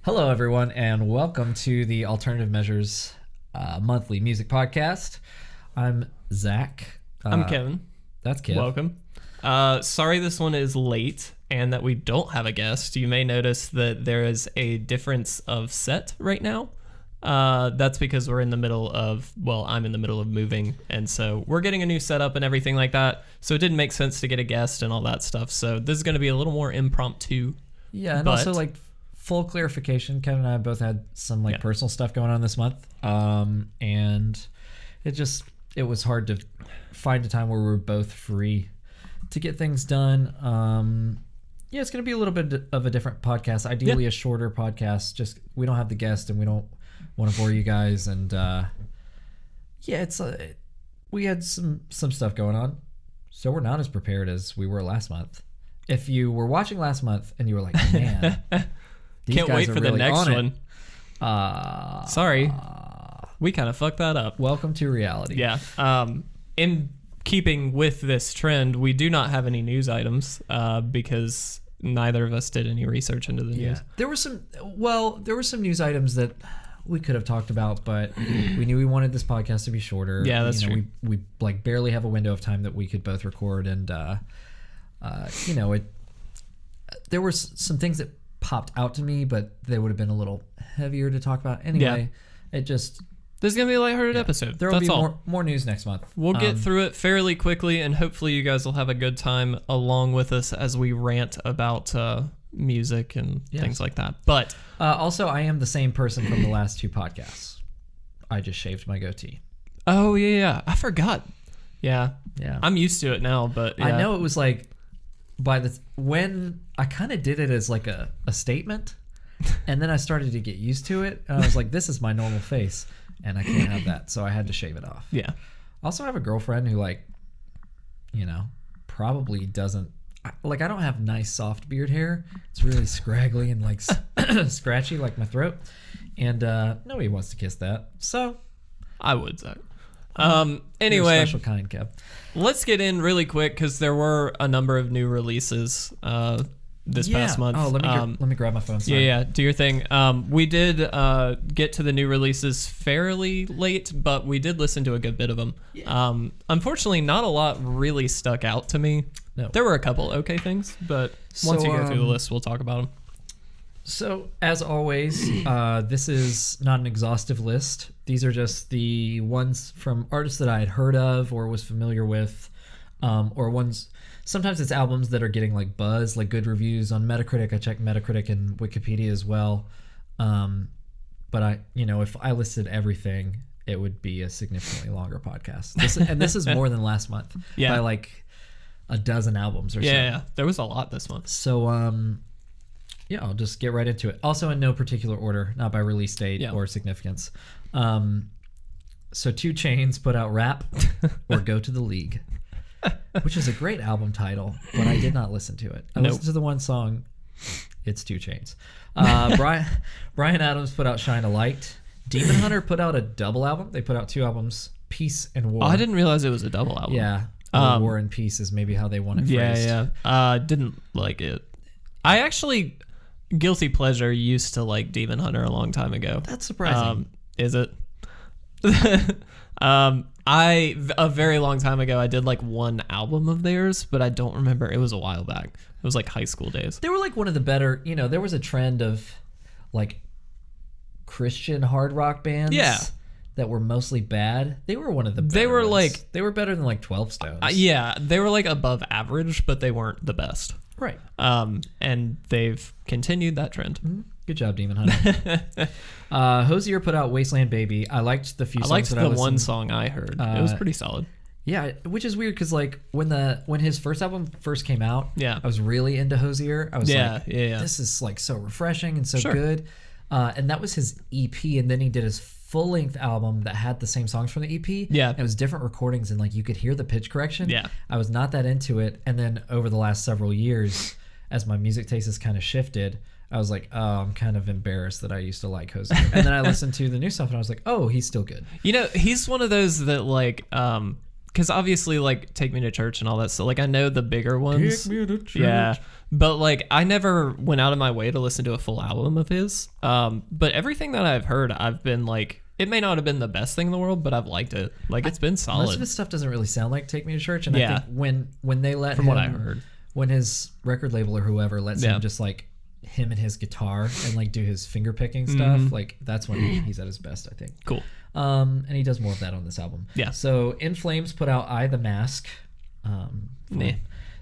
Hello, everyone, and welcome to the Alternative Measures monthly music podcast. I'm Zach. I'm Kevin. That's Kev. Welcome. Sorry this one is late and that we don't have a guest. You may notice that there is a difference of set right now. That's because we're in the middle of, I'm in the middle of moving, and so we're getting a new setup and everything like that. So it didn't make sense to get a guest and all that stuff. So this is going to be a little more impromptu. Yeah, and also full clarification, Kevin and I both had some personal stuff going on this month, and it was hard to find a time where we were both free to get things done. It's going to be a little bit of a different podcast, ideally a shorter podcast. Just we don't have the guest and we don't want to bore you guys, and we had some stuff going on, so we're not as prepared as we were last month. If you were watching last month and you were like, man, can't wait for the next one. Sorry, we kind of fucked that up. Welcome to reality. Yeah. In keeping with this trend, we do not have any news items because neither of us did any research into the news. There were some news items that we could have talked about, but we knew we wanted this podcast to be shorter. Yeah, that's true. We barely have a window of time that we could both record, and there were some things that popped out to me, but they would have been a little heavier to talk about anyway. This is gonna be a lighthearted episode. There will be more news next month. We'll get through it fairly quickly, and hopefully you guys will have a good time along with us as we rant about music and things like that. But also, I am the same person from the last two podcasts. I just shaved my goatee. Oh yeah, I forgot. Yeah. I'm used to it now, but I know it was like when I kind of did it as like a statement, and then I started to get used to it, and I was like, this is my normal face, and I can't have that, so I had to shave it off. Yeah. Also, I have a girlfriend who probably doesn't I don't have nice soft beard hair. It's really scraggly and scratchy like my throat, and nobody wants to kiss that. So I would say. Anyway, special kind, Kev. Let's get in really quick because there were a number of new releases this past month. Oh, let me grab my phone. Sorry. Yeah, do your thing. We did get to the new releases fairly late, but we did listen to a good bit of them. Yeah. Unfortunately, not a lot really stuck out to me. No. There were a couple okay things, but once you go through the list, we'll talk about them. So, as always, this is not an exhaustive list. These are just the ones from artists that I had heard of or was familiar with, or ones. Sometimes it's albums that are getting buzz, good reviews on Metacritic. I check Metacritic and Wikipedia as well. But if I listed everything, it would be a significantly longer podcast. This is more than last month by a dozen albums or so. Yeah, there was a lot this month. So I'll just get right into it. Also in no particular order, not by release date or significance. So 2 Chainz put out Rap or Go to the League, which is a great album title, but I did not listen to it. I listened to the one song. It's 2 Chainz. Bryan Adams put out Shine a Light. Demon Hunter put out a double album. They put out 2 albums, Peace and War. Oh, I didn't realize it was a double album. Yeah. War and Peace is maybe how they want it phrased. Yeah. Didn't like it. I actually, guilty pleasure, used to like Demon Hunter a long time ago. That's surprising. Is it? A very long time ago, I did one album of theirs, but I don't remember. It was a while back. It was high school days. They were one of the better, there was a trend of Christian hard rock bands. Yeah. That were mostly bad. They were one of the better ones. They were better than 12 Stones. They were above average, but they weren't the best. Right. And they've continued that trend. Mm-hmm. Good job, Demon Hunter. Hozier put out Wasteland Baby. I liked the few songs that I listened. I liked the one song I heard. It was pretty solid. Yeah, which is weird because when his first album first came out, I was really into Hozier. I was this is so refreshing and so good. And that was his EP, and then he did his full-length album that had the same songs from the EP. Yeah. It was different recordings, and you could hear the pitch correction. Yeah. I was not that into it. And then over the last several years, as my music taste has kind of shifted, I was like, oh, I'm kind of embarrassed that I used to like Hozier. And then I listened to the new stuff, and I was like, oh, he's still good. He's one of those that because obviously like Take Me to Church and all that, so like I know the bigger ones. Take me to church. Yeah, but like I never went out of my way to listen to a full album of his. But everything that I've heard, I've been like, it may not have been the best thing in the world, but I've liked it. Like it's been solid. Most of his stuff doesn't really sound like Take Me to Church, and Yeah. I think when they let From him, what I heard. when his record label or whoever lets Yeah. him just like him and his guitar and like do his finger picking stuff, like that's when he's at his best, I think. Cool. And he does more of that on this album. Yeah. So In Flames put out I the Mask. Nah.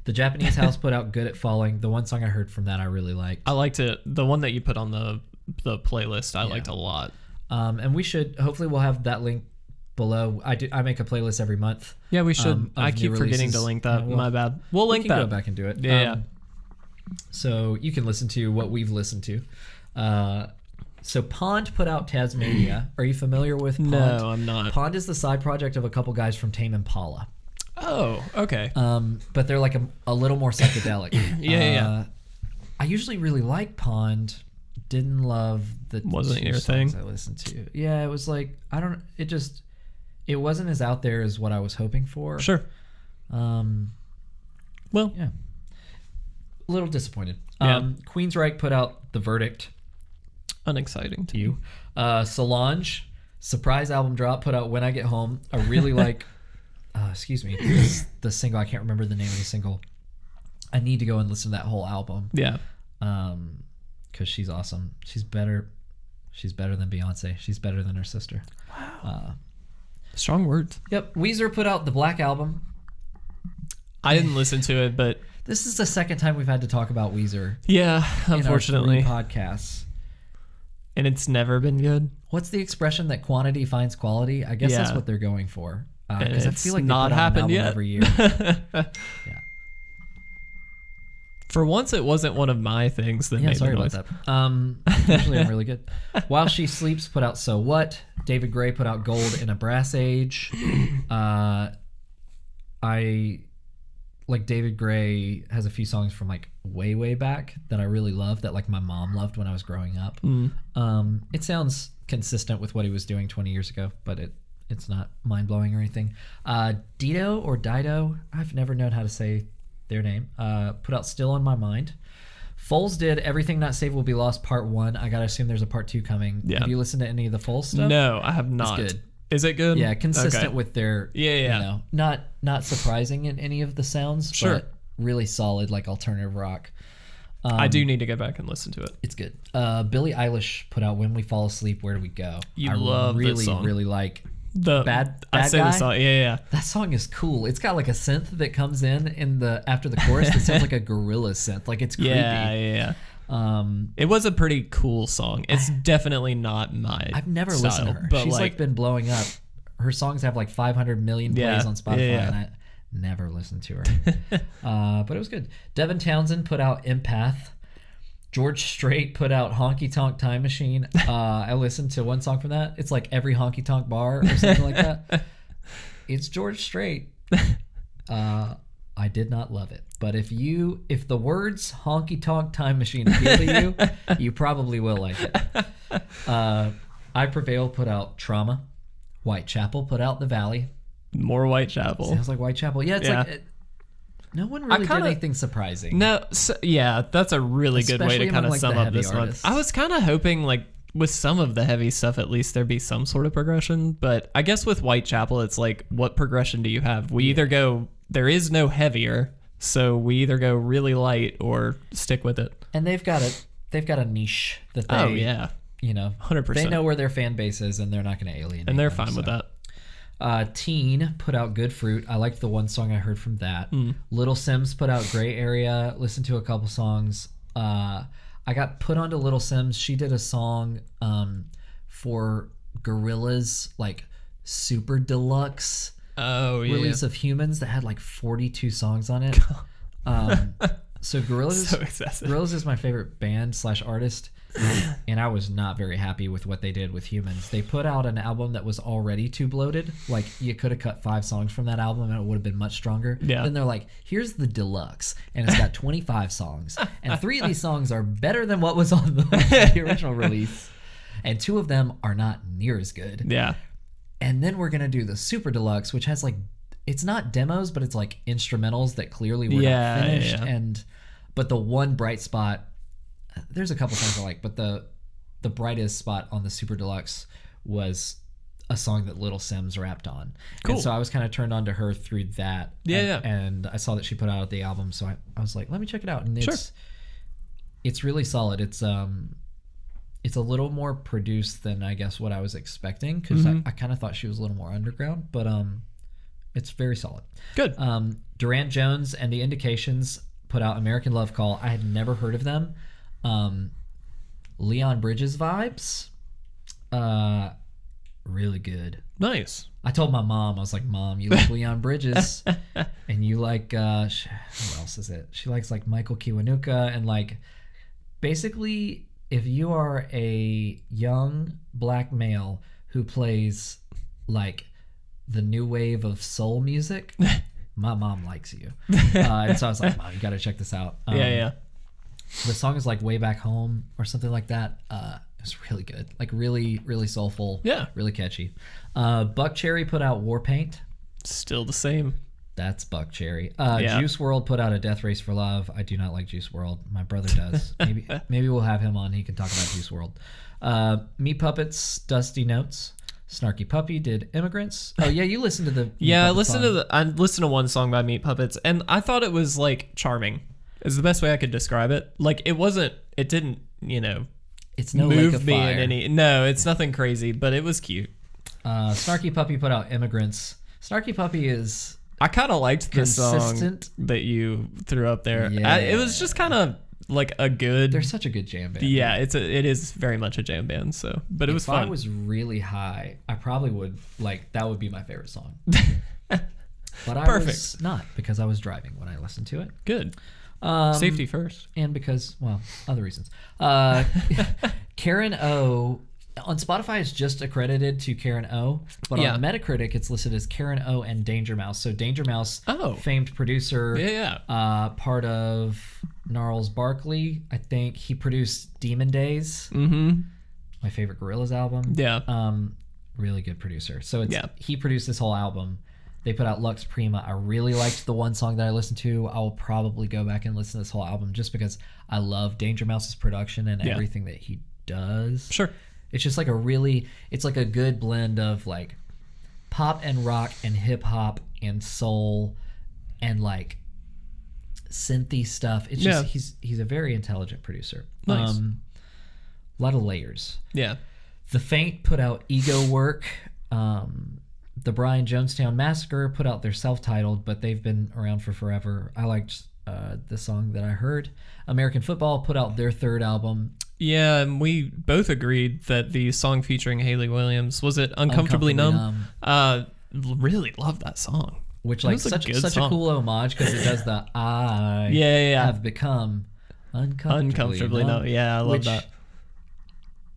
The Japanese House put out Good at Falling. The one song I heard from that I really liked. I liked it. The one that you put on the playlist, I liked a lot. And we should hopefully we'll have that link below. I make a playlist every month. Yeah, we should. of I new keep forgetting to releases. link that. Yeah, My bad. We'll We link can that. go back and do it. Yeah. So you can listen to what we've listened to. So Pond put out Tasmania. Are you familiar with Pond? No, I'm not. Pond is the side project of a couple guys from Tame Impala. Oh, okay. But they're like a little more psychedelic. Yeah. I usually really like Pond. Didn't love the Wasn't two your songs thing? I listened to. Yeah, it was like it wasn't as out there as what I was hoping for. Sure. Well, Yeah. A little disappointed. Yeah. Queensryche put out The Verdict. unexciting to you. Solange, surprise album drop, put out When I Get Home. I really like, the single. I can't remember the name of the single. I need to go and listen to that whole album. Yeah. Because she's awesome. She's better than Beyonce. She's better than her sister. Wow. Strong words. Yep. Weezer put out the Black Album. I didn't listen to it, but This is the second time we've had to talk about Weezer yeah, in our unfortunately. 3 podcasts. And it's never been good. What's the expression that quantity finds quality? I guess that's Yeah. what they're going for. And Because I it's feel like not they put out an happened album yet. every year. Yeah. For once, it wasn't one of my things that Yeah, made sorry the about noise. that. Usually I'm really good. While She Sleeps put out So What. David Gray put out Gold in a Brass Age. I like David Gray has a few songs from like way back that I really love that like my mom loved when I was growing up. It sounds consistent with what he was doing 20 years ago, but it's not mind-blowing or anything. Dido, I've never known how to say their name, put out Still on My Mind. Foles did Everything Not Saved Will Be Lost Part 1. I gotta assume there's a Part 2 coming. Yeah. Have you listened to any of the Foles stuff? No, I have not. good. Is it good? Yeah, consistent Okay. with their, Yeah. not surprising in any of the sounds, Sure. but really solid, like alternative rock. I do need to go back and listen to it. It's good. Billie Eilish put out When We Fall Asleep, Where Do We Go? You I love that really, song. really like The Bad I say Guy? the song. Yeah. that song. Is cool. It's got like a synth that comes in the after the chorus that sounds like a gorilla synth. Like it's creepy. Yeah. It was a pretty cool song. It's definitely not my I've never style, listened to her. but She's like been blowing up. Her songs have like 500 million plays Yeah, on Spotify, yeah. and I never listened to her. But it was good. Devin Townsend put out Empath. George Strait put out Honky Tonk Time Machine. I listened to one song from that. It's like Every Honky Tonk Bar or something like that. It's George Strait. I did not love it. But if the words Honky Tonk Time Machine appeal to you, you probably will like it. I Prevail put out Trauma. Whitechapel put out The Valley. more Whitechapel. Sounds like Whitechapel. Yeah, it's Yeah. like no one really kinda- did anything surprising. No, yeah, that's a really good way Especially to kind among, of like, sum the up heavy this month. artists. I was kind of hoping, like, with some of the heavy stuff, at least there'd be some sort of progression. But I guess with Whitechapel, it's like, what progression do you have? We either go, there is no heavier, so we either go really light or stick with it. And they've got a niche that they, Oh yeah, 100%. they know where their fan base is, and they're not going to alienate. and they're them, fine with so. that. Teen put out Good Fruit. I liked the one song I heard from that. Little Sims put out Gray Area. Listened to a couple songs. I got put onto Little Sims. She did a song for Gorillaz, like super deluxe Oh yeah, release of Humans that had like 42 songs on it. So Gorillaz, so excessive. Gorillaz is my favorite band / artist, and I was not very happy with what they did with Humans. They put out an album that was already too bloated. Like, you could have cut 5 songs from that album and it would have been much stronger. Yeah. Then they're like, here's the deluxe, and it's got 25 songs, and 3 of these songs are better than what was on the original release, and 2 of them are not near as good. Yeah, And then we're gonna do the super deluxe, which has like it's not demos, but it's like instrumentals that clearly were not finished. But the one bright spot, there's a couple songs I like, but the brightest spot on the Super Deluxe was a song that Little Sims rapped on. Cool. And so I was kind of turned on to her through that. And I saw that she put out the album, so I was like, let me check it out. And it's really solid. It's a little more produced than I guess what I was expecting, because I kind of thought she was a little more underground, but it's very solid. Good. Durant Jones and the Indications put out American Love Call. I had never heard of them. Leon Bridges vibes. Really good. Nice. I told my mom, I was like, Mom, you like Leon Bridges and you like who else is it? She likes like Michael Kiwanuka, and like basically if you are a young black male who plays like the new wave of soul music, my mom likes you. And so I was like, Mom, you got to check this out. The song is like Way Back Home or something like that. It's really good. Like really, really soulful. Yeah. Really catchy. Buck Cherry put out War Paint. Still the same. That's Buck Cherry. Juice WRLD put out A Death Race for Love. I do not like Juice WRLD. My brother does. Maybe we'll have him on. He can talk about Juice WRLD. Meat Puppets, Dusty Notes. Snarky Puppy did Immigrants. Oh yeah, you listened to the I listened to one song by Meat Puppets, and I thought it was like charming. Is the best way I could describe it. Like it didn't, it's no move Lake of me Fire. in any. No, it's nothing crazy, but it was cute. Snarky Puppy put out Immigrants. Snarky Puppy is I kind of liked the consistent. song that you threw up there. Yeah. It was just kind of like a good. They're such a good jam band. Yeah, it is very much a jam band. So, but it was fun. If I was really high, I probably would that would be my favorite song. But I was not, because I was driving when I listened to it. Good. Safety first. And because, well, other reasons. Karen O. On Spotify, it's just accredited to Karen O. But on Metacritic, it's listed as Karen O. and Danger Mouse. So Danger Mouse, famed producer, part of Gnarls Barkley. I think he produced Demon Days, my favorite Gorillaz album. Yeah. Really good producer. So he produced this whole album. They put out Lux Prima. I really liked the one song that I listened to. I will probably go back and listen to this whole album just because I love Danger Mouse's production and everything that he does. Sure. It's just like it's like a good blend of like pop and rock and hip hop and soul and like synthy stuff. It's just he's a very intelligent producer. Nice. A lot of layers. Yeah. The Faint put out Ego Work. The Brian Jonestown Massacre put out their self-titled, but they've been around for forever. I liked the song that I heard. American Football put out their third album. Yeah, and we both agreed that the song featuring Hayley Williams, was it Uncomfortably Numb? Really love that song. Which like such a cool homage, because it does the I have become uncomfortably numb. Yeah, I love that.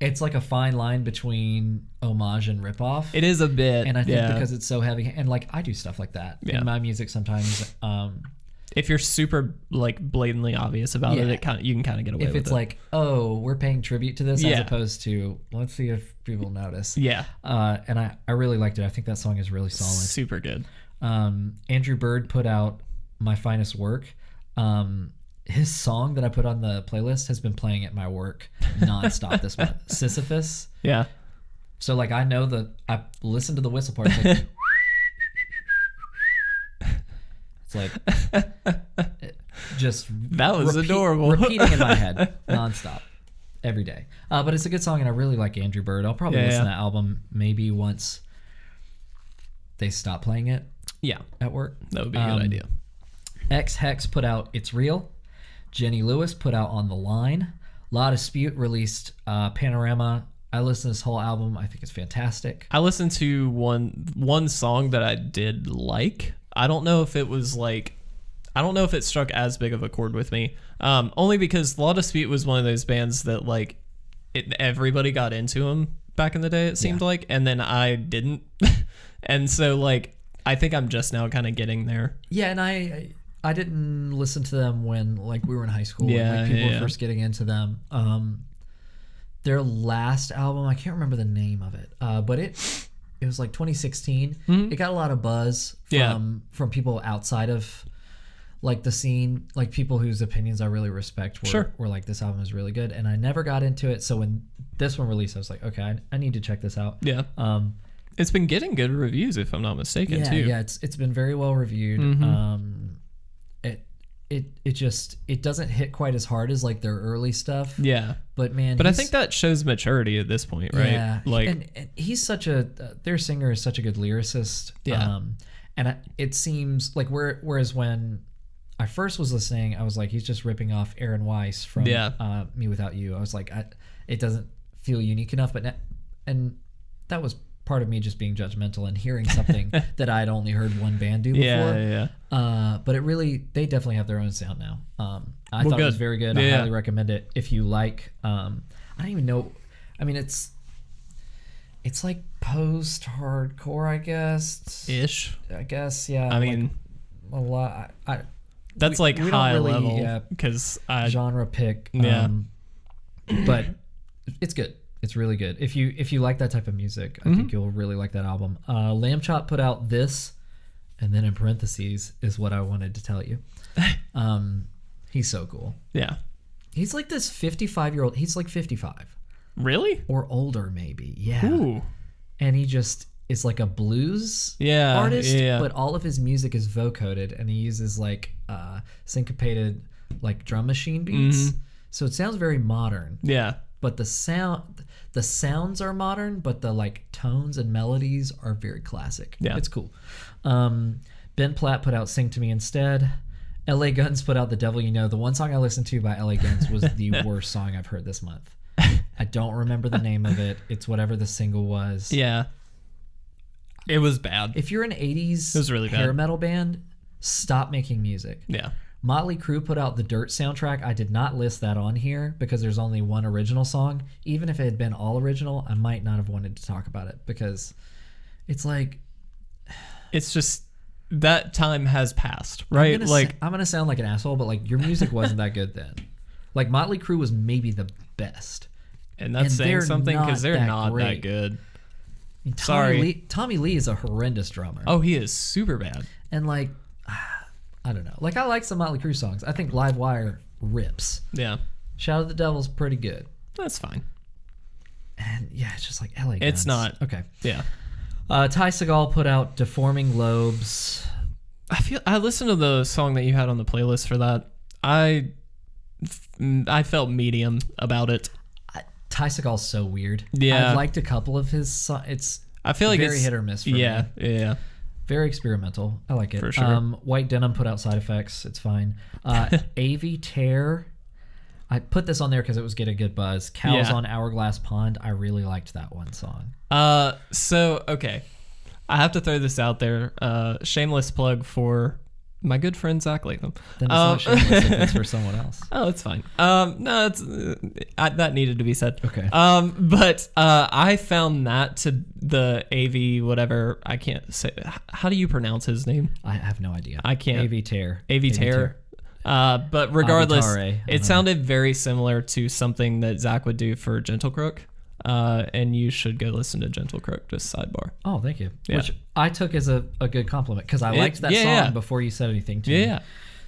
It's like a fine line between homage and ripoff. It is a bit. And I think because it's so heavy, and like I do stuff like that in my music sometimes. If you're super like blatantly obvious about it, you can kind of get away with it. If it's like, oh, we're paying tribute to this, as opposed to let's see if people notice. Yeah. And I really liked it. I think that song is really solid. Super good. Andrew Bird put out My Finest Work. His song that I put on the playlist has been playing at my work nonstop this month. Sisyphus. Yeah. So like I listened to the whistle part. It's like just that was adorable. Repeating in my head nonstop every day. But it's a good song, and I really like Andrew Bird. I'll probably listen to that album maybe once they stop playing it. Yeah. At work. That would be a good idea. X Hex put out It's Real. Jenny Lewis put out On the Line. La Dispute released Panorama. I listened to this whole album. I think it's fantastic. I listened to one song that I did like. I don't know if it struck as big of a chord with me. Only because La Dispute was one of those bands that like everybody got into them back in the day, it seemed like, and then I didn't. And so like I think I'm just now kind of getting there. Yeah, and I didn't listen to them when like we were in high school. Yeah, and, like, people were first getting into them. Their last album, I can't remember the name of it, but it it was like 2016. Mhm. It got a lot of buzz from people outside of like the scene, like people whose opinions I really respect were like, this album is really good. And I never got into it. So when this one released, I was like, okay, I need to check this out. Yeah. It's been getting good reviews, if I'm not mistaken, too. Yeah, it's been very well reviewed. Mm-hmm. It doesn't hit quite as hard as like their early stuff. Yeah. But man, I think that shows maturity at this point, right? Yeah. Like, and he's such a their singer is such a good lyricist. Yeah. It seems like whereas when I first was listening, I was like, he's just ripping off Aaron Weiss from Me Without You. I was like, it doesn't feel unique enough, and that was part of me just being judgmental and hearing something that I'd only heard one band do before. Yeah. But they definitely have their own sound now. I thought it was very good. I highly recommend it if you like. I don't even know. I mean, it's like post-hardcore, I guess. Ish. I guess, yeah. I mean, a lot. That's we like don't high really, level because genre pick. But it's good. It's really good. If you like that type of music, I think you'll really like that album. Lamb Chop put out this, and then in parentheses is what I wanted to tell you. He's so cool. Yeah. He's like this 55-year-old. He's like 55. Really? Or older, maybe. Yeah. Ooh. And he just is like a blues artist, but all of his music is vocoded, and he uses like syncopated like drum machine beats. So it sounds very modern. Yeah. But the sounds are modern, but the like tones and melodies are very classic. Yeah. It's cool. Ben Platt put out Sing to Me Instead. LA Guns put out The Devil You Know. The one song I listened to by LA Guns was the worst song I've heard this month. I don't remember the name of it. It's whatever the single was. Yeah. It was bad. If you're an 80s it was really hair bad. metal band, stop making music. Yeah. Motley Crue put out the Dirt soundtrack. I did not list that on here because there's only one original song. Even if it had been all original, I might not have wanted to talk about it because it's like... It's just... That time has passed, right? I'm gonna sound like an asshole, but like your music wasn't that good then. Like Motley Crue was maybe the best, and that's saying something because they're not that good. Tommy Lee is a horrendous drummer. Oh, he is super bad. And like, I don't know. Like I like some Motley Crue songs. I think Live Wire rips. Yeah. Shout at the Devil's pretty good. That's fine. And yeah, it's just like LA Guns. It's not. Okay. Yeah. Ty Segall put out Deforming Lobes. I listened to the song that you had on the playlist for that. I felt medium about it. Ty Segall's so weird. Yeah. I've liked a couple of his songs. I feel like very it's hit or miss for me. Yeah. Very experimental. I like it. For sure. White Denim put out Side Effects. It's fine. AV Tear. I put this on there because it was getting a good buzz. Cows on Hourglass Pond. I really liked that one song. So, okay. I have to throw this out there. Shameless plug for my good friend Zach Latham. Then it's not shameless if it's for someone else. Oh, it's fine. No, it's that needed to be said. Okay. But I found that to the AV whatever. I can't say. How do you pronounce his name? I have no idea. I can't. AV Tear. AV Tear. But regardless, Avitare. it sounded very similar to something that Zach would do for Gentle Crook. And you should go listen to Gentle Crook, just sidebar. Oh, thank you. Yeah. Which I took as a good compliment because I liked that song before you said anything to me. Yeah.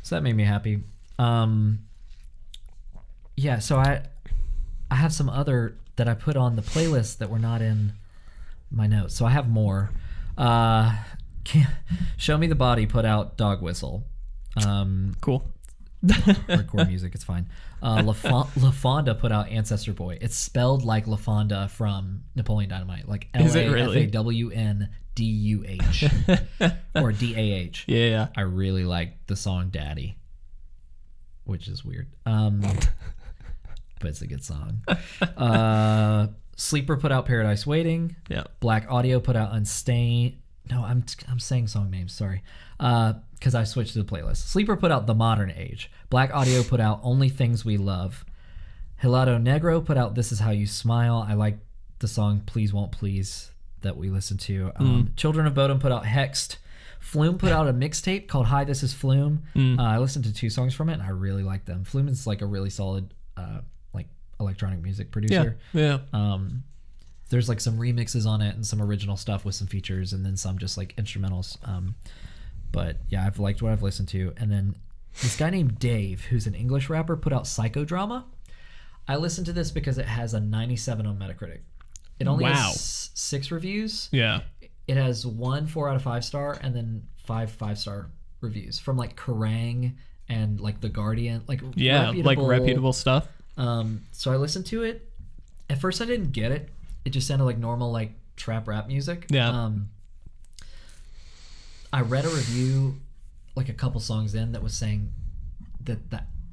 So that made me happy. Yeah, so I have some other that I put on the playlist that were not in my notes. So I have more. Show Me the Body put out Dog Whistle. Cool. Hardcore music, it's fine. La Fonda put out Ancestor Boy. It's spelled like La Fonda from Napoleon Dynamite, like LAFAWNDUH or DAH. Yeah. I really like the song Daddy, which is weird. But it's a good song. Sleeper put out Paradise Waiting. Yeah. Black Audio put out Unstained. No, I'm saying song names, sorry. Because I switched to the playlist. Sleeper put out The Modern Age. Black Audio put out Only Things We Love. Helado Negro put out This Is How You Smile. I like the song Please Won't Please that we listened to. Children of Bodom put out Hexed. Flume put out a mixtape called Hi, This Is Flume. I listened to 2 songs from it, and I really like them. Flume is like a really solid like electronic music producer. Yeah. there's like some remixes on it and some original stuff with some features, and then some just like instrumentals. But yeah, I've liked what I've listened to. And then this guy named Dave, who's an English rapper, put out Psychodrama. I listened to this because it has a 97 on Metacritic. It only has 6 reviews. Yeah. It has 1 4 out of 5 star and then 5 5-star reviews from like Kerrang and like The Guardian, like reputable stuff. So I listened to it. At first I didn't get it. It just sounded like normal like trap rap music. Yeah. I read a review like a couple songs in that was saying that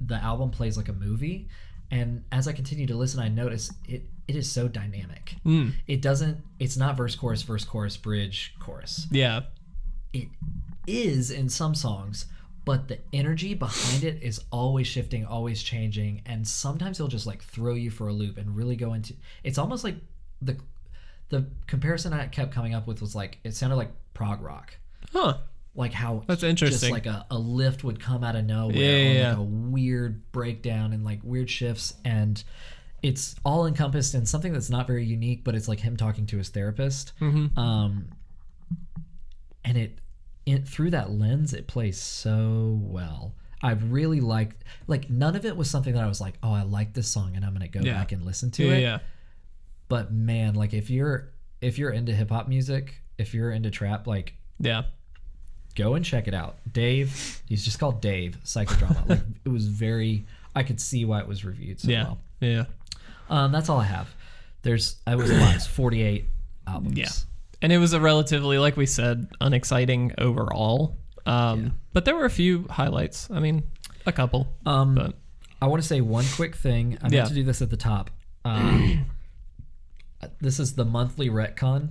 the album plays like a movie, and as I continue to listen I notice it is so dynamic. It's not verse chorus bridge chorus. Yeah. It is in some songs, but the energy behind it is always shifting, always changing, and sometimes it'll just like throw you for a loop and really go into. It's almost like the comparison I kept coming up with was like it sounded like prog rock. Huh. Like how that's interesting. Just like a lift would come out of nowhere, like a weird breakdown and like weird shifts, and it's all encompassed in something that's not very unique, but it's like him talking to his therapist. And it through that lens, it plays so well. I really liked, like none of it was something that I was like, oh, I like this song and I'm gonna go back and listen to it. Yeah. But man, like if you're into hip hop music, if you're into trap, like go and check it out. Dave, he's just called Dave, Psychodrama. Like it was I could see why it was reviewed so well. Yeah. That's all I have. I was a lot. It's 48 albums. Yeah. And it was a relatively, like we said, unexciting overall. But there were a few highlights. I mean, a couple. But I want to say one quick thing. I meant to do this at the top. This is the monthly retcon.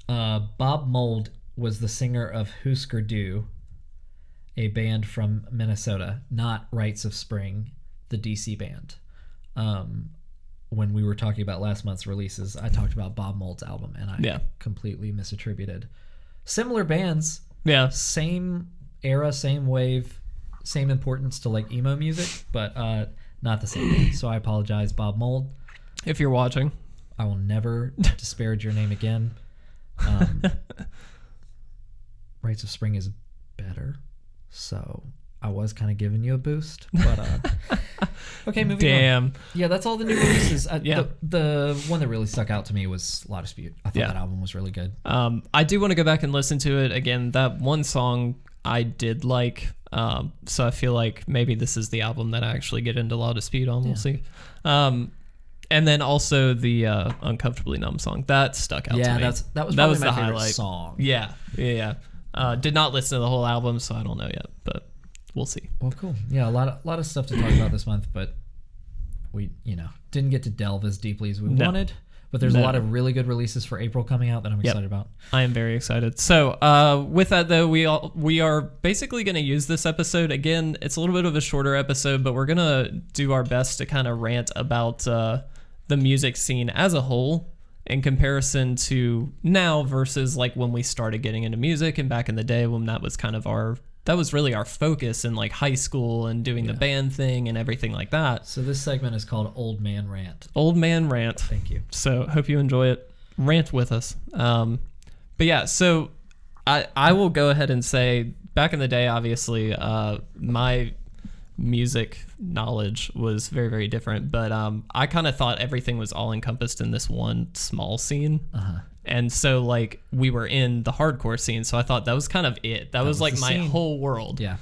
Bob Mould was the singer of Husker Du, a band from Minnesota, not Rites of Spring, the DC band. When we were talking about last month's releases, I talked about Bob Mould's album, and I completely misattributed. Similar bands, same era, same wave, same importance to like emo music, but not the same thing. So I apologize, Bob Mould. If you're watching, I will never disparage your name again. Rites of Spring is better, so I was kind of giving you a boost, but okay, moving on. Yeah, that's all the new releases. The one that really stuck out to me was La Dispute. I thought that album was really good. I do want to go back and listen to it again. That one song I did like, so I feel like maybe this is the album that I actually get into La Dispute on. We'll see. And then also the Uncomfortably Numb song that stuck out to me. That was probably my favorite song. Yeah. Did not listen to the whole album, so I don't know yet, but we'll see. Well, cool. Yeah, a lot of stuff to talk about this month, but we didn't get to delve as deeply as we wanted. But there's a lot of really good releases for April coming out that I'm excited about. I am very excited. So with that though, we are basically going to use this episode again. It's a little bit of a shorter episode, but we're going to do our best to kind of rant about the music scene as a whole in comparison to now versus like when we started getting into music and back in the day when that was kind of that was really our focus in like high school and doing the band thing and everything like that. So this segment is called Old Man Rant. Old Man Rant. Thank you. So hope you enjoy it. Rant with us. But yeah, so I will go ahead and say back in the day, obviously, my music knowledge was very, very different, but I kind of thought everything was all encompassed in this one small scene. And so like we were in the hardcore scene, so I thought that was kind of it. That was like my whole world. Yeah.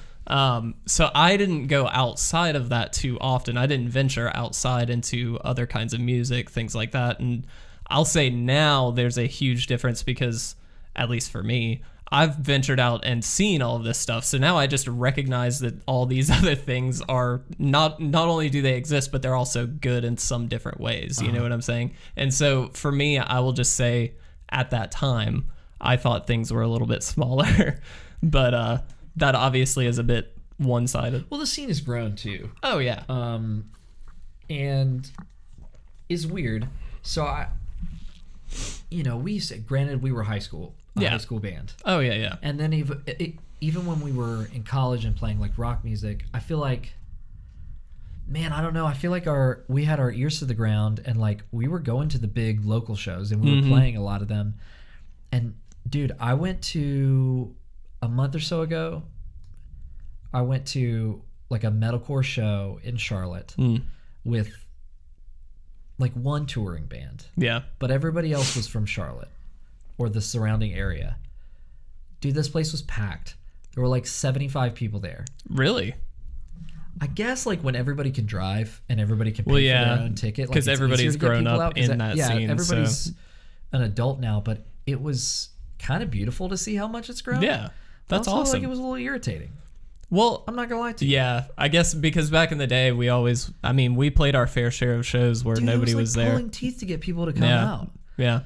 So I didn't go outside of that too often. I didn't venture outside into other kinds of music, things like that. And I'll say now there's a huge difference because, at least for me, I've ventured out and seen all of this stuff. So now I just recognize that all these other things are not only do they exist, but they're also good in some different ways. You know what I'm saying? And so for me, I will just say at that time, I thought things were a little bit smaller, but that obviously is a bit one-sided. Well, the scene has grown too. Oh yeah. And is weird. So we used to, granted we were high school band. Oh yeah. And then even when we were in college and playing like rock music, I feel like man, I don't know. I feel like we had our ears to the ground, and like we were going to the big local shows, and we were playing a lot of them. And dude, I went to a month or so ago. I went to like a metalcore show in Charlotte with like one touring band. Yeah. But everybody else was from Charlotte or the surrounding area. Dude, this place was packed. There were like 75 people there. Really? I guess like when everybody can drive and everybody can pay for their own ticket. Because everybody's grown up in that scene. Everybody's an adult now, but it was kind of beautiful to see how much it's grown. Yeah, that's also, awesome. Like, it was a little irritating. Well, I'm not gonna lie to you. Yeah, I guess because back in the day, we played our fair share of shows where nobody it was like there. Pulling teeth to get people to come out. Yeah.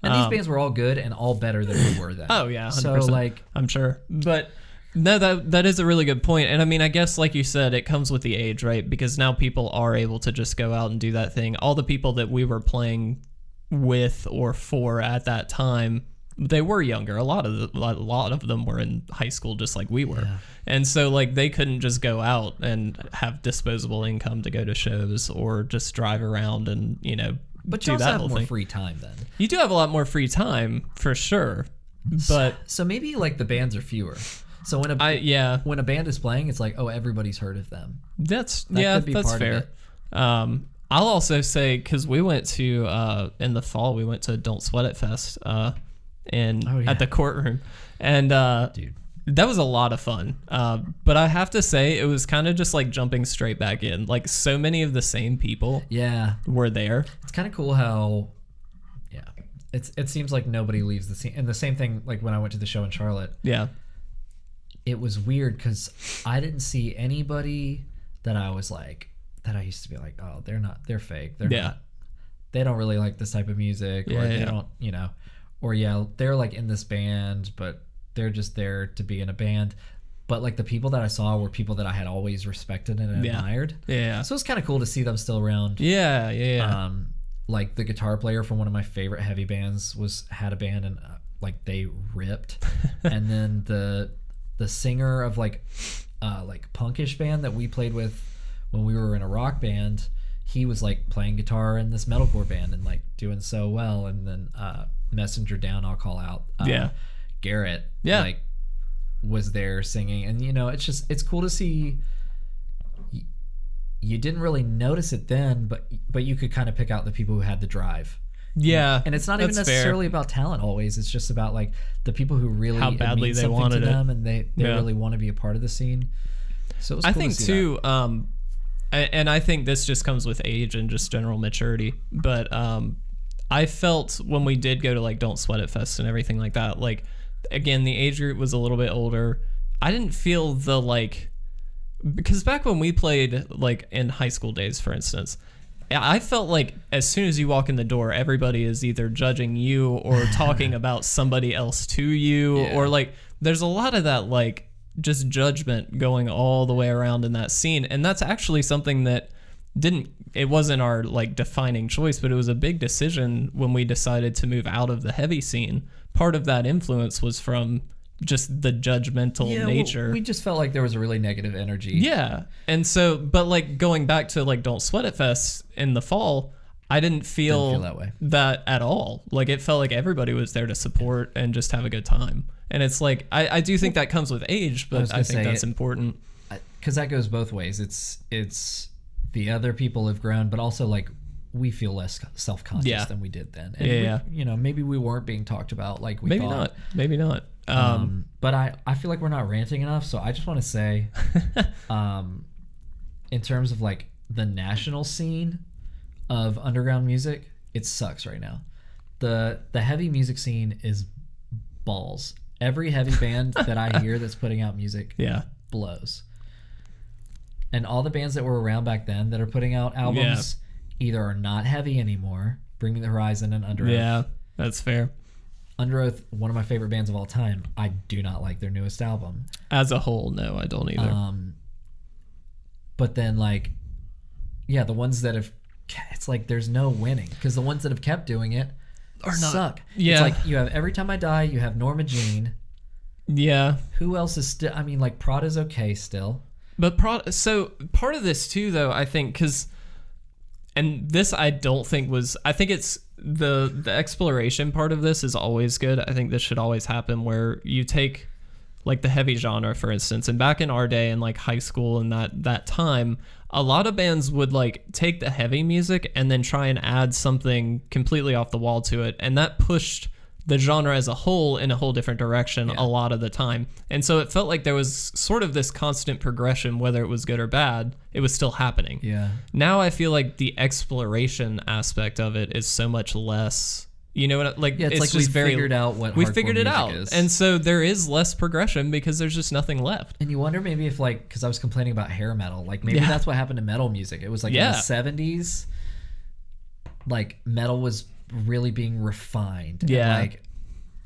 And these bands were all good and all better than we were then. Oh yeah, 100%. So like, I'm sure, but no, that is a really good point. And I mean, I guess like you said, it comes with the age, right? Because now people are able to just go out and do that thing. All the people that we were playing with or for at that time, they were younger. A lot of them were in high school, just like we were. Yeah. And so like they couldn't just go out and have disposable income to go to shows or just drive around and But you also have more free time then. You do have a lot more free time for sure. But so maybe like the bands are fewer. So when a band is playing, it's like, oh, everybody's heard of them. That's fair. I'll also say, because we went to in the fall, we went to Don't Sweat It Fest at the Courtroom, and dude, that was a lot of fun. But I have to say, it was kind of just like jumping straight back in. Like so many of the same people were there. It's kind of cool how it seems like nobody leaves the scene. And the same thing like when I went to the show in Charlotte. Yeah. It was weird because I didn't see anybody that I was like, that I used to be like, oh, they're fake. They're not, they don't really like this type of music, or they don't, or they're like in this band, but they're just there to be in a band. But like the people that I saw were people that I had always respected and admired. Yeah. So it's kind of cool to see them still around. Yeah. Like the guitar player from one of my favorite heavy bands had a band, and like they ripped. And then the singer of like punkish band that we played with when we were in a rock band, he was like playing guitar in this metalcore band and like doing so well. And then Messenger Down, I'll call out Garrett like was there singing. And it's cool to see. You didn't really notice it then, but you could kind of pick out the people who had the drive. Yeah, and it's not even necessarily about talent always. It's just about like the people who really how badly they wanted to them, and they really want to be a part of the scene. So it was cool I think to see too, and I think this just comes with age and just general maturity. But I felt when we did go to like Don't Sweat It Fest and everything like that, like again the age group was a little bit older. I didn't feel the like, because back when we played like in high school days, for instance, I felt like as soon as you walk in the door, everybody is either judging you or talking about somebody else to you, or like there's a lot of that like just judgment going all the way around in that scene. And that's actually something that it wasn't our like defining choice, but it was a big decision when we decided to move out of the heavy scene. Part of that influence was from just the judgmental nature. We just felt like there was a really negative energy. Yeah. And so, but like going back to like Don't Sweat It Fest in the fall, I didn't feel that way. That at all. Like it felt like everybody was there to support and just have a good time. And it's like, I do think that comes with age, but I think that's important. Because that goes both ways. It's the other people have grown, but also like we feel less self-conscious than we did then. And maybe we weren't being talked about like we thought. Maybe not. But I feel like we're not ranting enough, so I just want to say in terms of like the national scene of underground music, it sucks right now. The heavy music scene is balls. Every heavy band that I hear that's putting out music blows. And all the bands that were around back then that are putting out albums either are not heavy anymore, Bring Me the Horizon and Under Oath. Yeah, that's fair. Under Oath, one of my favorite bands of all time. I do not like their newest album. As a whole, no, I don't either. But then, like, the ones that have... It's like there's no winning. Because the ones that have kept doing it suck. Yeah. It's like you have Every Time I Die, you have Norma Jean. Yeah. Who else is still... I mean, like, Prada's okay still. But so part of this too, though, I think, and this I don't think was, I think it's the exploration part of this is always good. I think this should always happen where you take like the heavy genre, for instance, and back in our day in like high school and that time, a lot of bands would like take the heavy music and then try and add something completely off the wall to it. And that pushed the genre as a whole in a whole different direction a lot of the time. And so it felt like there was sort of this constant progression, whether it was good or bad, it was still happening. Yeah. Now I feel like the exploration aspect of it is so much less, you know what, like, it's it's like just we figured out what we hardcore figured it music out. is. And so there is less progression because there's just nothing left. And you wonder maybe if like, because I was complaining about hair metal, like maybe that's what happened to metal music. It was like in the 70s, like metal was really being refined. Yeah. And, like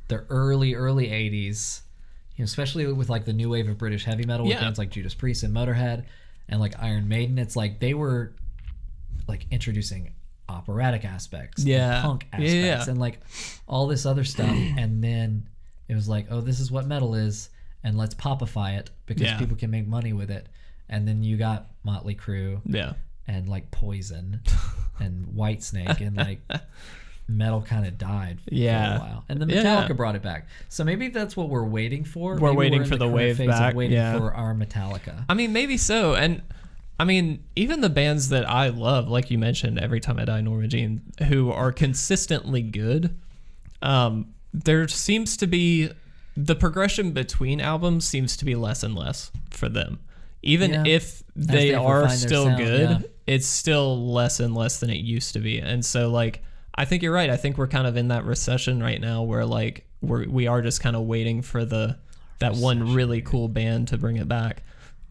the early 80s, you know, especially with like the new wave of British heavy metal with bands like Judas Priest and Motorhead and like Iron Maiden, it's like they were like introducing operatic aspects, and punk aspects, and like all this other stuff. And then it was like, oh, this is what metal is, and let's popify it because people can make money with it. And then you got Motley Crue, and like Poison, and Whitesnake, and like metal kind of died for a while. And then Metallica brought it back. So maybe that's what we're waiting for. We're waiting for the wave back. Waiting for our Metallica. I mean, maybe so. And I mean, even the bands that I love, like you mentioned, Every Time I Die, Norma Jean, who are consistently good, there seems to be, the progression between albums seems to be less and less for them. Even if they are still good, it's still less and less than it used to be. And so, like, I think you're right. I think we're kind of in that recession right now where, like, we are just kind of waiting for that one really cool band to bring it back.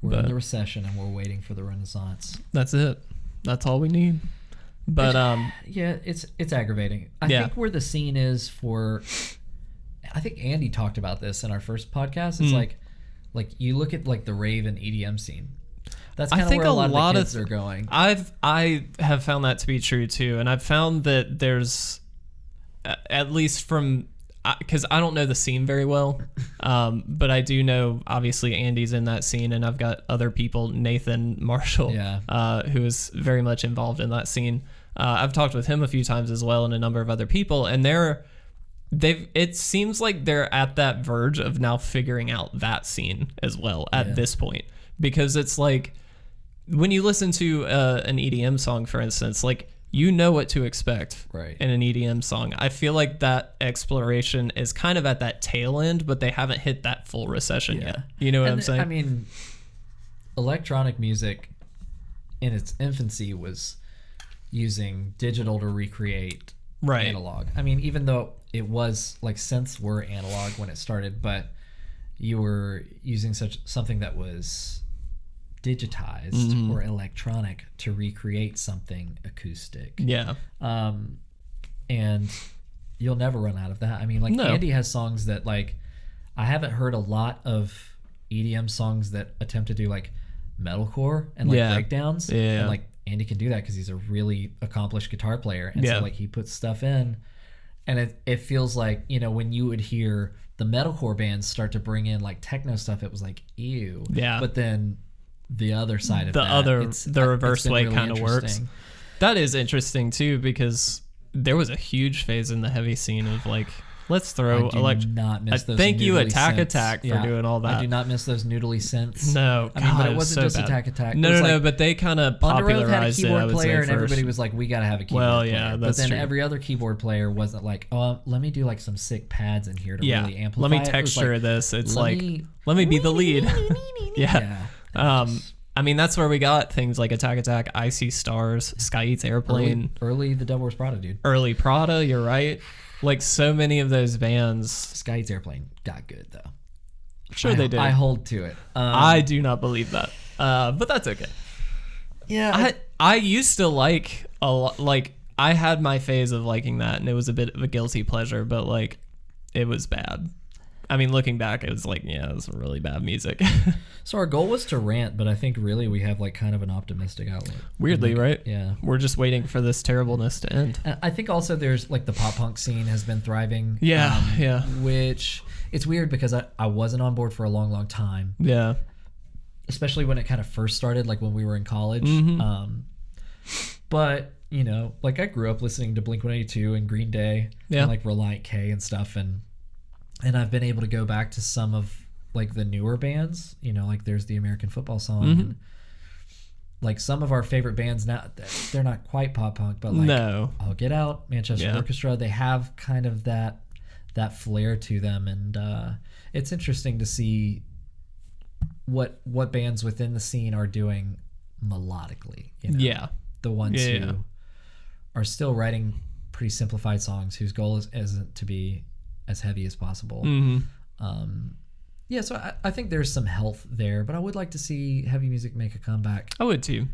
We're in the recession and we're waiting for the renaissance. That's it. That's all we need. But it's aggravating. I think where the scene is for, I think Andy talked about this in our first podcast. It's like you look at like the rave and EDM scene. That's kind of where a lot of the kids are going. I have found that to be true too, and I've found that there's, at least from, because I don't know the scene very well, but I do know obviously Andy's in that scene, and I've got other people, Nathan Marshall, who is very much involved in that scene. I've talked with him a few times as well, and a number of other people, and it seems like they're at that verge of now figuring out that scene as well at this point, because it's like when you listen to an EDM song, for instance, like, you know what to expect in an EDM song. I feel like that exploration is kind of at that tail end, but they haven't hit that full recession yet. You know what I'm saying? I mean, electronic music in its infancy was using digital to recreate analog. I mean, even though it was like synths were analog when it started, but you were using something that was digitized or electronic to recreate something acoustic. And you'll never run out of that. I mean, like, Andy has songs that, like, I haven't heard a lot of EDM songs that attempt to do like metalcore and like breakdowns. And like Andy can do that because he's a really accomplished guitar player. And so like he puts stuff in, and it feels like, you know, when you would hear the metalcore bands start to bring in like techno stuff, it was like, ew. But then the other side of the reverse way really kind of works. That is interesting too, because there was a huge phase in the heavy scene of like, let's throw thank you Attack for doing all that. I do not miss those noodly synths. No, I mean, but it wasn't just Attack. No, but they kind of popularized it. Under Oath had a keyboard player, and everybody was like, we got to have a keyboard player. That's but then true. Every other keyboard player wasn't like, oh, let me do like some sick pads in here to really amplify. Let me texture this. It's like, let me be the lead. I mean, that's where we got things like Attack, Icy Stars, Sky Eats Airplane. Early the Devil Wears Prada, dude. Early Prada, you're right. Like, so many of those bands. Sky Eats Airplane got good, though. Sure, they did. I hold to it. I do not believe that. But that's okay. Yeah. I used to like a lot. Like, I had my phase of liking that, and it was a bit of a guilty pleasure, but like, it was bad. I mean, looking back, it was like, it was really bad music. So our goal was to rant, but I think really we have like kind of an optimistic outlook. Weirdly, right? Yeah. We're just waiting for this terribleness to end. I think also there's like the pop punk scene has been thriving. Yeah. Which it's weird because I wasn't on board for a long, long time. Yeah. especially when it kind of first started, like when we were in college. Mm-hmm. But you know, like I grew up listening to Blink-182 and Green Day, and like Reliant K and stuff, and I've been able to go back to some of like the newer bands. You know, like there's the American Football Song. Mm-hmm. And, like some of our favorite bands now, they're not quite pop punk, but like I'll Get Out, Manchester Orchestra, they have kind of that flair to them, and it's interesting to see what bands within the scene are doing melodically. You know? Yeah, the ones who are still writing pretty simplified songs whose goal isn't to be as heavy as possible. Mm-hmm. Yeah, so I think there's some health there, but I would like to see heavy music make a comeback. I would too.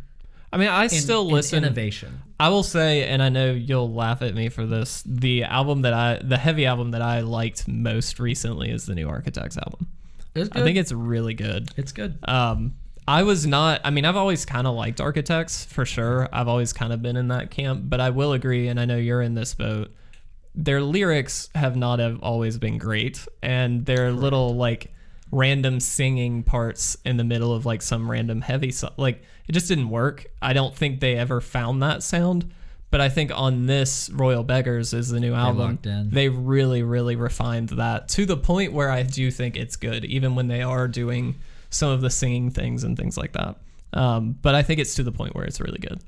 I mean, I still listen. Innovation. I will say, and I know you'll laugh at me for this, the heavy album that I liked most recently is the new Architects album. It's good. I think it's really good. It's good. I've always kind of liked Architects for sure. I've always kind of been in that camp, but I will agree, and I know you're in this boat. Their lyrics have not always been great, and their little like random singing parts in the middle of like some random heavy song, like it just didn't work. I don't think they ever found that sound, but I think on this Royal Beggars is the new album, they really, really refined that to the point where I do think it's good, even when they are doing some of the singing things and things like that. But I think it's to the point where it's really good.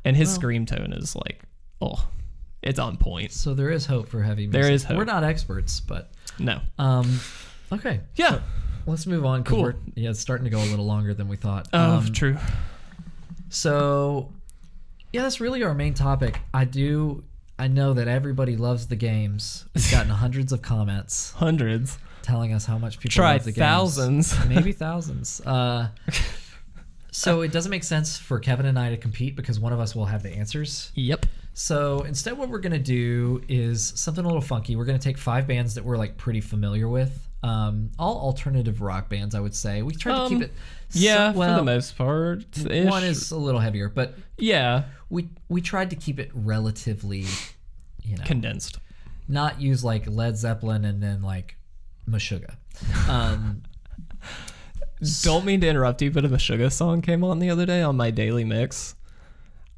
And his scream tone is like, it's on point. So there is hope for heavy music. There is hope. We're not experts, but no. Okay. Yeah. So let's move on. Cool. It's starting to go a little longer than we thought. True. So, yeah, that's really our main topic. I know that everybody loves the games. We've gotten hundreds of comments. Hundreds. Telling us how much people love the thousands. games. Maybe thousands. So it doesn't make sense for Kevin and I to compete because one of us will have the answers. Yep. So instead what we're going to do is something a little funky. We're going to take 5 bands that we're like pretty familiar with. All alternative rock bands, I would say. We tried to keep it... for the most part. One is a little heavier, but... Yeah. We tried to keep it relatively, condensed. Not use like Led Zeppelin and then like Meshuggah. Don't mean to interrupt you, but a Meshuggah song came on the other day on my daily mix.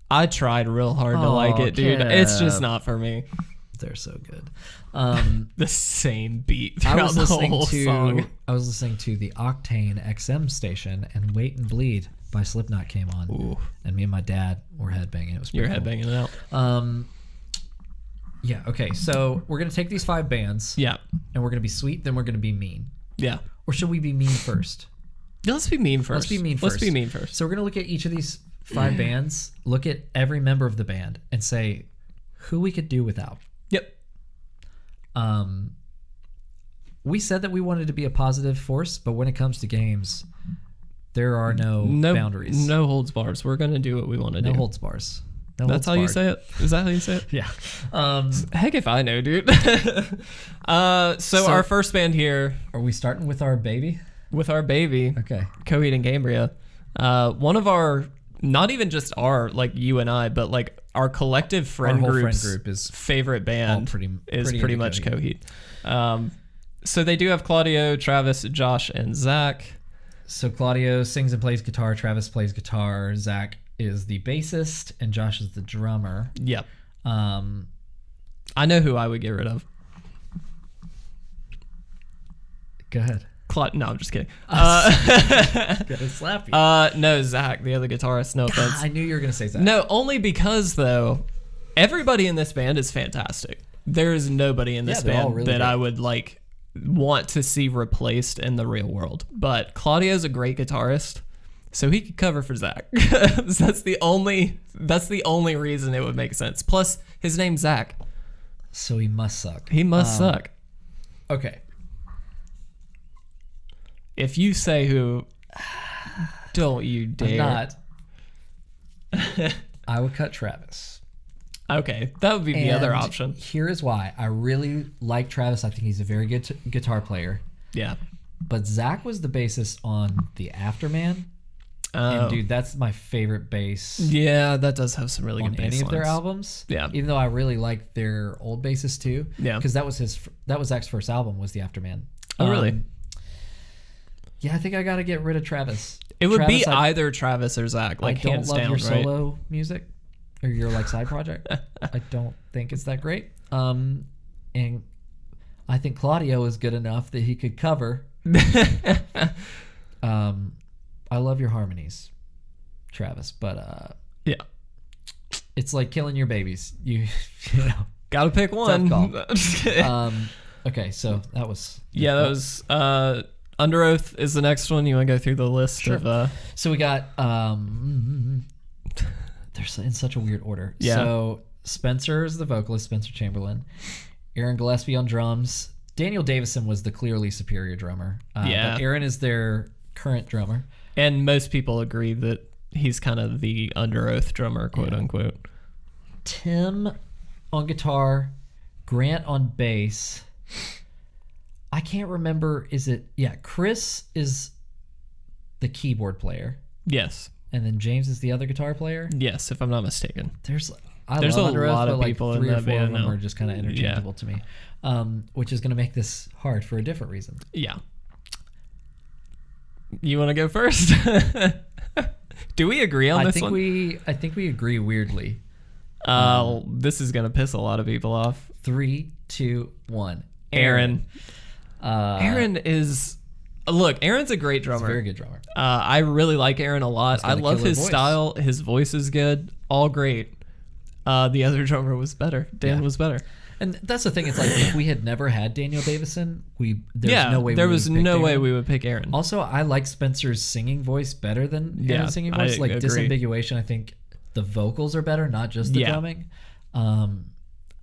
I tried real hard to like it, dude. Kev. It's just not for me. They're so good. The same beat throughout the whole song. I was listening to the Octane XM station, and Wait and Bleed by Slipknot came on. Ooh. And me and my dad were headbanging. It was pretty cool. Headbanging it out. Yeah, okay. So we're going to take these 5 bands. Yeah. And we're going to be sweet, then we're going to be mean. Yeah. Or should we be mean first? Yeah, let's be mean first. Let's be mean first. So we're going to look at each of these 5 bands, look at every member of the band, and say who we could do without. Yep. We said that we wanted to be a positive force, but when it comes to games, there are no boundaries. No holds bars. We're going to do what we want to do. No holds bars. That's how you say it? Is that how you say it? Yeah. Heck if I know, dude. So our first band here. Are we starting with our baby? With our baby. Okay. Coheed and Cambria. One of our, not even just our, like you and I, but like our collective friend group's favorite band is pretty much Coheed. So they do have Claudio, Travis, Josh, and Zach. So Claudio sings and plays guitar. Travis plays guitar. Zach is the bassist, and Josh is the drummer. Yep. I know who I would get rid of. Go ahead. No, I'm just kidding. Gonna slap you. No, Zach, the other guitarist. No offense. I knew you were gonna say Zach. No, only because though, everybody in this band is fantastic. There is nobody in this band really that I would like want to see replaced in the real world. But Claudio's a great guitarist, so he could cover for Zach. That's the only reason it would make sense. Plus, his name's Zach, so he must suck. He must suck. Okay. If you say who, don't you dare. I'm not. I would cut Travis. Okay, that would be the other option. Here is why. I really like Travis. I think he's a very good guitar player. Yeah. But Zach was the bassist on The Afterman. And dude, that's my favorite bass. Yeah, that does have some really good bass any of their albums. Yeah. Even though I really like their old bassist too. Yeah. Because that was Zach's first album was The Afterman. Oh, really? Yeah, I think I got to get rid of Travis. It would Travis, be either Travis or Zach, like I don't hands love down, your right? solo music or your like side project. I don't think it's that great. And I think Claudio is good enough that he could cover. I love your harmonies, Travis, but Yeah. it's like killing your babies. You know. Gotta pick one. Tough call. Okay, so that was Yeah, that was Under Oath is the next one. You want to go through the list Sure. of So we got they're in such a weird order. Yeah. So Spencer is the vocalist, Spencer Chamberlain. Aaron Gillespie on drums. Daniel Davison was the clearly superior drummer. Yeah. But Aaron is their current drummer. and most people agree that he's kind of the Under Oath drummer, quote unquote. Tim on guitar, Grant on bass. I can't remember. Chris is the keyboard player, Yes. and then James is the other guitar player. Yes, if I'm not mistaken. There's a love Under Oath, lot of but, like, people in 3 or that 4 of band them now. are just kind of interchangeable to me, which is going to make this hard for a different reason. Yeah. You want to go first? Do we agree on this one? I think we agree weirdly. This is gonna piss a lot of people off. 3, 2, 1. Aaron. Aaron is. Look, Aaron's a great drummer. Very good drummer. I really like Aaron a lot. got I a love killer his voice. style. His voice is good. All great. The other drummer was better. Dan was better. And that's the thing. It's like if we had never had Daniel Davison, there's no way. There we was would have picked no way Aaron. we would pick Aaron. Also, I like Spencer's singing voice better than Yeah, Aaron's singing I voice. Like agree. Disambiguation, I think the vocals are better, not just the Yeah. drumming.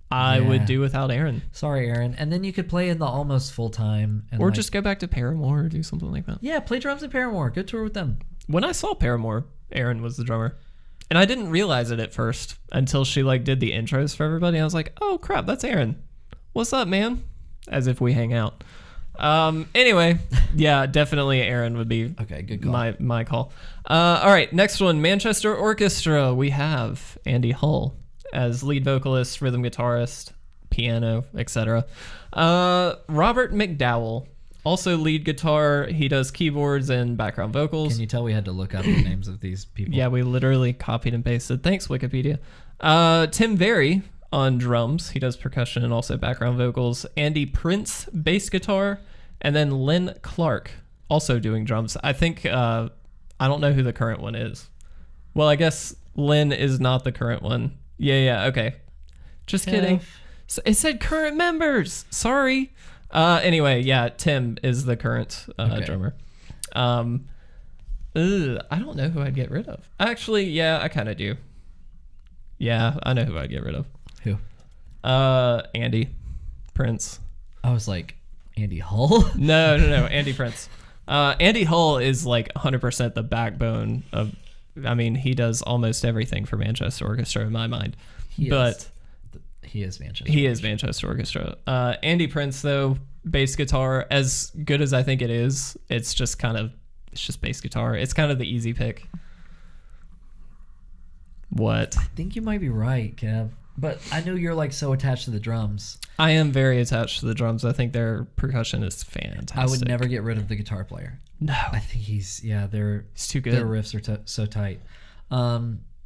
I would yeah. do without Aaron. Sorry, Aaron. And then you could play in the almost full time, Or just go back to Paramore or do something like that. play drums in Paramore. Good tour with them. When I saw Paramore, Aaron was the drummer. And I didn't realize it at first until she did the intros for everybody. I was like, oh crap, that's Aaron. What's up, man? As if we hang out. Anyway, yeah, definitely Aaron would be Okay, good call. my call. All right, next one, Manchester Orchestra. We have Andy Hull as lead vocalist, rhythm guitarist, piano, etc. Robert McDowell, also lead guitar. He does keyboards and background vocals. Can you tell we had to look up the names of these people? Yeah, we literally copied and pasted. Thanks, Wikipedia. Tim Very on drums. He does percussion and also background vocals. Andy Prince, bass guitar. And then Lynn Clark, also doing drums. I think, I don't know who the current one is. Well, I guess Lynn is not the current one. Yeah, okay. Just kidding. So it said current members. Sorry. Anyway, yeah, Tim is the current drummer. I don't know who I'd get rid of. Actually, yeah, I kind of do. Yeah, I know who I'd get rid of. Who? Andy Prince. I was like, Andy Hull? No, Andy Prince. Andy Hull is 100% the backbone of. I mean, he does almost everything for Manchester Orchestra in my mind. He is Manchester. He is Manchester Orchestra. Andy Prince, though, bass guitar, as good as I think it is, it's just bass guitar. It's kind of the easy pick. What? I think you might be right, Kev. But I know you're so attached to the drums. I am very attached to the drums. I think their percussion is fantastic. I would never get rid of the guitar player. No. I think he's too good. Their riffs are so tight.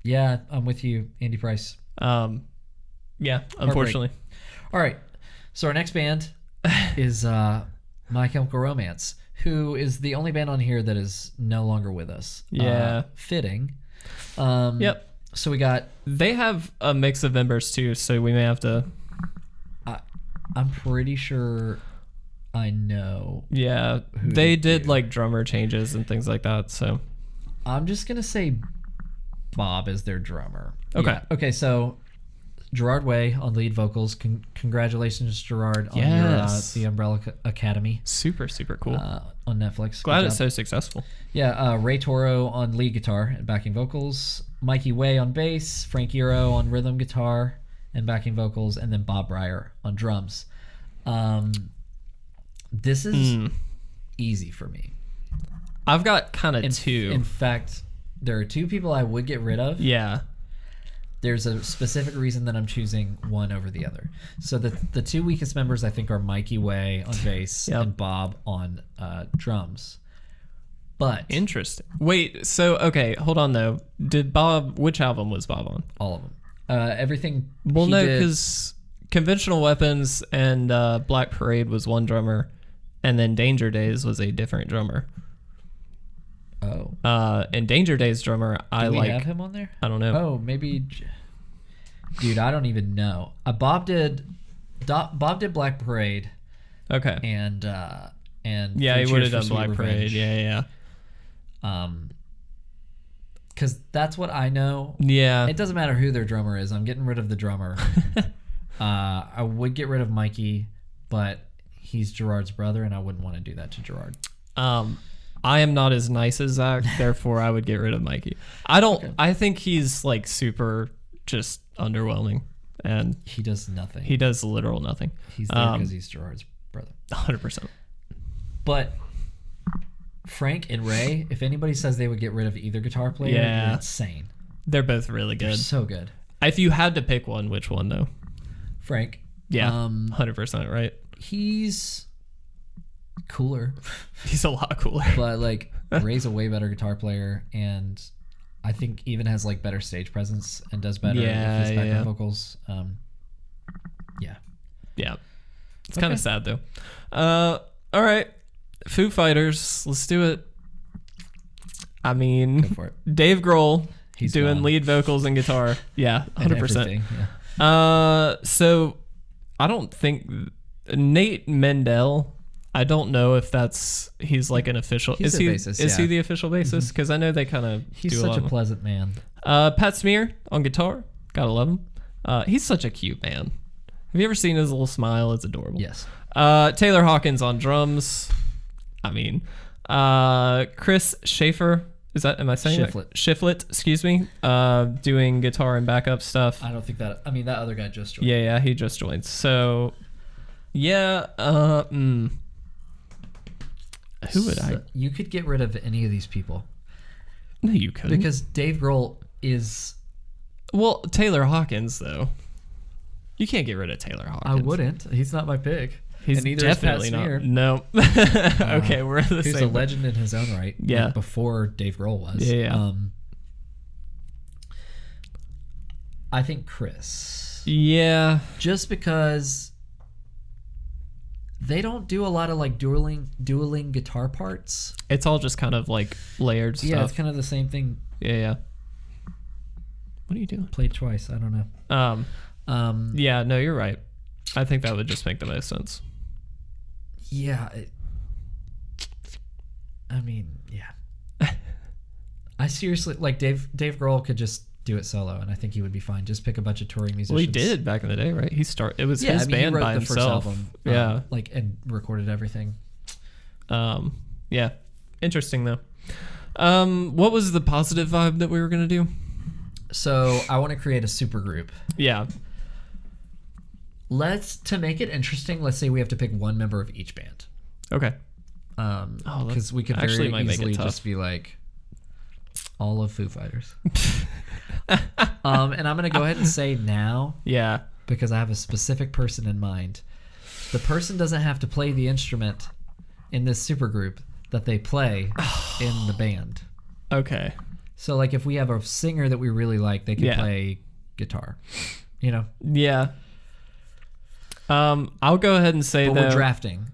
Yeah, I'm with you, Andy Price. Yeah, unfortunately. All right. So our next band is My Chemical Romance, who is the only band on here that is no longer with us. Yeah. Fitting. Yep. So we got... They have a mix of members too, so we may have to... I'm pretty sure I know. Yeah, who they to did do. drummer changes and things like that, so... I'm just going to say Bob is their drummer. Okay. Yeah. Okay, so Gerard Way on lead vocals. Congratulations, Gerard, on Yes. your The Umbrella Academy Super, super cool. on Netflix. Glad Good it's job. so successful. Yeah, Ray Toro on lead guitar and backing vocals. Mikey Way on bass. Frank Euro on rhythm guitar and backing vocals. And then Bob Breyer on drums. This is easy for me. I've got kind of two. In fact, there are 2 people I would get rid of. Yeah. There's a specific reason that I'm choosing one over the other. So the 2 weakest members I think are Mikey Way on bass Yep. and Bob on drums. But Interesting. Wait, so okay, hold on though. Which album was Bob on? all of them, everything. Well, he no, did- because Conventional Weapons and Black Parade was one drummer, and then Danger Days was a different drummer. oh, And Danger Days drummer, do we have him on there? I don't know. Oh, maybe. Dude, I don't even know. Bob did Black Parade Okay. and Yeah, he Three would have Cheers for done Sweet Black Parade. Revenge. Yeah. Because that's what I know. Yeah. It doesn't matter who their drummer is. I'm getting rid of the drummer. I would get rid of Mikey, but he's Gerard's brother, and I wouldn't want to do that to Gerard. I am not as nice as Zach, therefore I would get rid of Mikey. I think he's like super just underwhelming, and He does nothing. he does literal nothing. He's there because he's Gerard's brother. 100%. But Frank and Ray, if anybody says they would get rid of either guitar player, Yeah. you're insane. They're both really They're good. so good. If you had to pick one, which one though? Frank. Yeah, 100%, right? He's cooler, He's a lot cooler. but like Ray's a way better guitar player, and I think even has like better stage presence and does better with his background vocals. Yeah. Yeah. It's kind of sad though. All right. Foo Fighters. Let's do it. I mean, Go for it. Dave Grohl He's doing gone. lead vocals and guitar. Yeah, And 100%. everything, yeah. So I don't think Nate Mendel. I don't know if he's like an official. He's is the he? bassist, Is he yeah. the official bassist? Because I know they kind of He's do such a lot. pleasant man. Pat Smear on guitar. Gotta love him. He's such a cute man. Have you ever seen his little smile? It's adorable. Yes. Taylor Hawkins on drums. I mean, Chris Schaefer. Am I saying Shiflett. that? Shiflett, excuse me. Doing guitar and backup stuff. I don't think that. I mean, that other guy just joined. Yeah, he just joined. So, yeah. Who would I? You could get rid of any of these people No, you couldn't. because Dave Grohl is. Well, Taylor Hawkins though. You can't get rid of Taylor Hawkins. I wouldn't. He's not my pick. He's and neither is Pat definitely Smear, not. No. Okay, we're the who's same. a legend in his own right. Yeah. like before Dave Grohl was. Yeah. I think Chris. Yeah. Just because they don't do a lot of like dueling guitar parts. It's all just kind of like layered stuff. Yeah, it's kind of the same thing. Yeah. What are you doing? Played twice. I don't know. Yeah, no, you're right. I think that would just make the most sense. Yeah. I mean, yeah. I seriously like Dave Grohl could just do it solo, and I think he would be fine. Just pick a bunch of touring musicians. Well, he did back in the day, right? It was his I mean, band he wrote by the himself. first album, Yeah. like and recorded everything. Yeah. Interesting though. What was the positive vibe that we were gonna do? So I want to create a super group. Yeah. To make it interesting, let's say we have to pick one member of each band. Okay. Because we could actually very might make it easily tough. just be like all of Foo Fighters. And I'm gonna go ahead and say now, Yeah. because I have a specific person in mind. The person doesn't have to play the instrument in this supergroup that they play in the band. Okay. So like if we have a singer that we really like, they can Yeah. play guitar. You know? Yeah. I'll go ahead and say But that we're drafting.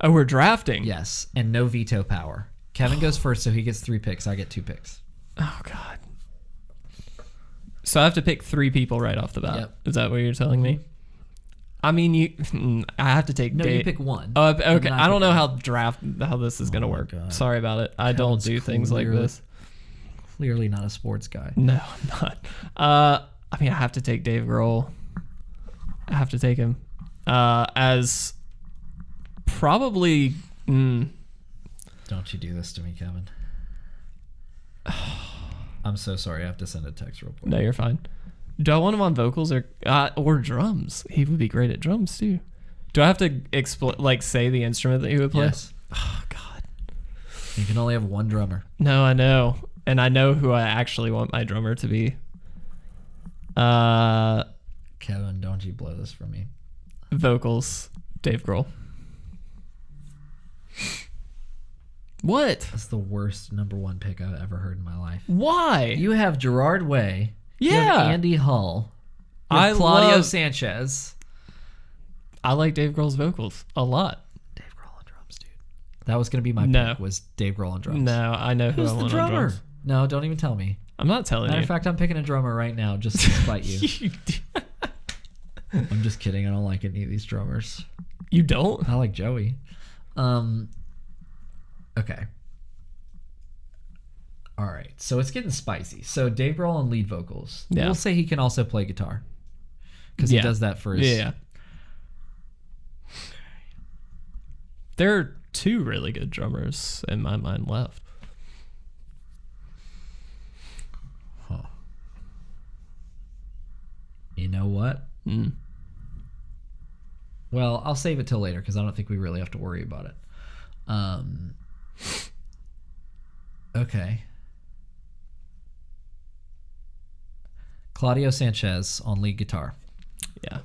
Oh, we're drafting. Yes. And no veto power. Kevin goes first, so he gets 3 picks. I get 2 picks. Oh God. So I have to pick 3 people right off the bat. Yep. Is that what you're telling me? I mean, I have to take. No, you pick one. Oh, And okay. then I don't know pick how this is gonna work. God. Sorry about it. I don't Kevin's do things like clearly- this. Clearly not a sports guy. No, I'm not. I mean, I have to take Dave Grohl. I have to take him as probably. Don't you do this to me, Kevin. I'm so sorry. I have to send a text real quick. No, you're fine. Do I want him on vocals or drums? He would be great at drums too. Do I have to say the instrument that he would play? Yes. Oh God. You can only have one drummer. No, I know, and I know who I actually want my drummer to be. Kevin, don't you blow this for me. Vocals, Dave Grohl. What? That's the worst number 1 pick I've ever heard in my life. Why? You have Gerard Way. You Yeah. have Andy Hull. You have Claudio Sanchez. I like Dave Grohl's vocals a lot. Dave Grohl on drums, dude. That was going to be my pick, was Dave Grohl on drums. No, I know who Who's I the want drummer? on drums. No, don't even tell me. I'm not telling Matter you. of fact, I'm picking a drummer right now just to spite you. I'm just kidding. I don't like any of these drummers. You don't? I like Joey. Okay. All right. So it's getting spicy. So Dave Grohl on lead vocals. Yeah. We'll say he can also play guitar because he does that for his. Yeah. There are 2 really good drummers in my mind left. Huh. You know what? Well, I'll save it till later because I don't think we really have to worry about it. Okay. Claudio Sanchez on lead guitar. Yeah.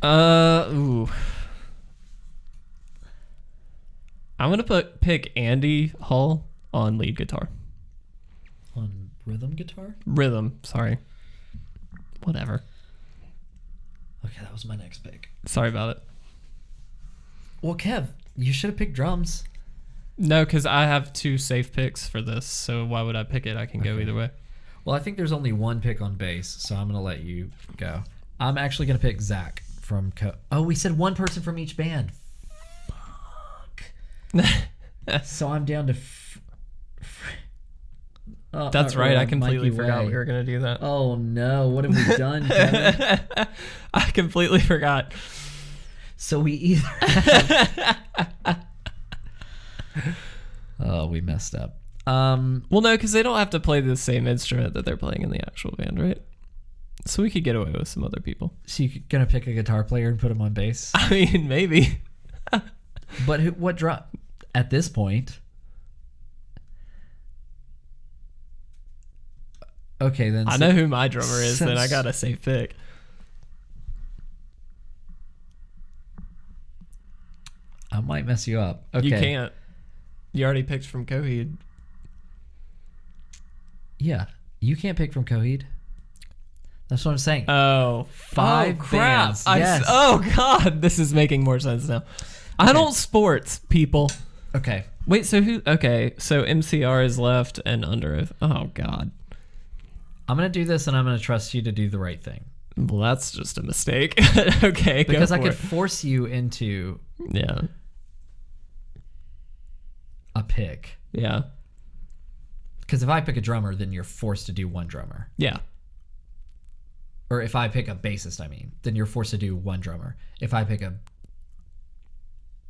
Ooh. I'm gonna pick Andy Hull on lead guitar. On rhythm guitar? Rhythm, sorry. Whatever. Okay, that was my next pick. Sorry about it. Well, Kev, you should have picked drums. No, because I have 2 safe picks for this, so why would I pick it? I can go either way. Well, I think there's only 1 pick on bass, so I'm going to let you go. I'm actually going to pick Zac from... Oh, we said 1 person from each band. Fuck. So I'm down to... That's right. I completely forgot we were going to do that. Oh, no. What have we done, Kevin? I completely forgot. So we either... Oh, we messed up. Well, no, because they don't have to play the same instrument that they're playing in the actual band, right? So we could get away with some other people. So you're going to pick a guitar player and put him on bass? I mean, maybe. But what drum... At this point... Okay, then... I know who my drummer is, then I got a safe pick. I might mess you up. Okay. You can't. You already picked from Coheed. Yeah. You can't pick from Coheed. That's what I'm saying. Oh. 5 crap. bands. Yes. Oh, God. This is making more sense now. I don't sports, people. Okay. Wait, so who... Okay, so MCR is left and Under Oath. Oh, God. I'm going to do this and I'm going to trust you to do the right thing. Well, that's just a mistake. Okay, because go I for could it. force you into Yeah. a pick. Yeah. Because if I pick a drummer, then you're forced to do 1 drummer. Yeah. Or if I pick a bassist, I mean, then you're forced to do 1 drummer. If I pick a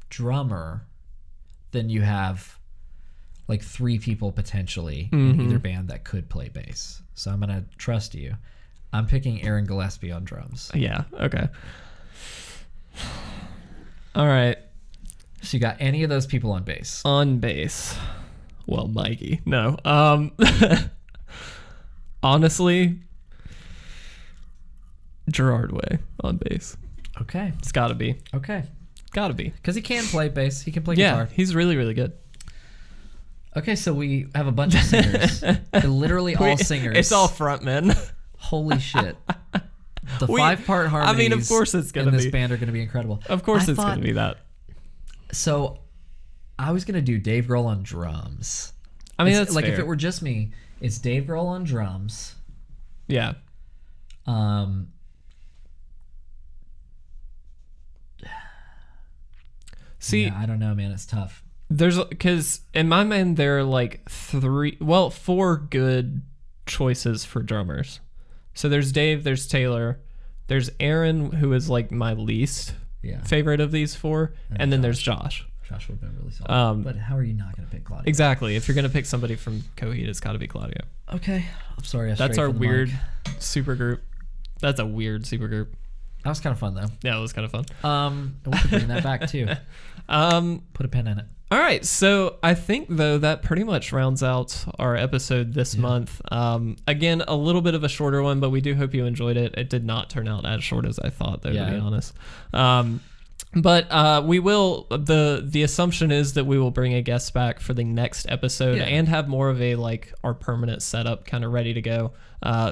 drummer, then you have like 3 people potentially in either band that could play bass. So I'm going to trust you. I'm picking Aaron Gillespie on drums. Yeah. Okay. All right. So you got any of those people on bass? On bass. Well, Mikey. No. Honestly, Gerard Way on bass. Okay. It's got to be. Okay. Got to be. Because he can play bass. He can play Yeah, guitar. he's really, really good. Okay, so we have a bunch of singers. They're literally all singers. It's all frontmen. Holy shit. The 5-part harmonies I mean, of course it's going in to this be. band are going to be incredible. Of course I it's going thought- to be that. So I was going to do Dave Grohl on drums. I mean, It's- that's like fair. if it were just me, it's Dave Grohl on drums. Yeah. See, Yeah, I don't know, man. It's tough. there's because in my mind there are like 4 good choices for drummers. So there's Dave, there's Taylor, there's Aaron, who is like my least Yeah. favorite of these 4, and then there's Josh. Josh would have been really solid. Um, but how are you not going to pick Claudio? Exactly. If you're gonna pick somebody from Coheed, it's got to be Claudio. Okay. I'm sorry. That's our weird super group. That's a weird super group. That was kind of fun, though. Yeah, it was kind of fun. We could bring that back, too. Put a pin in it. All right, so I think though that pretty much rounds out our episode this month. Again, a little bit of a shorter one, but we do hope you enjoyed it. It did not turn out as short as I thought, though, to be honest. But we will. The assumption is that we will bring a guest back for the next episode and have more of a like our permanent setup kind of ready to go.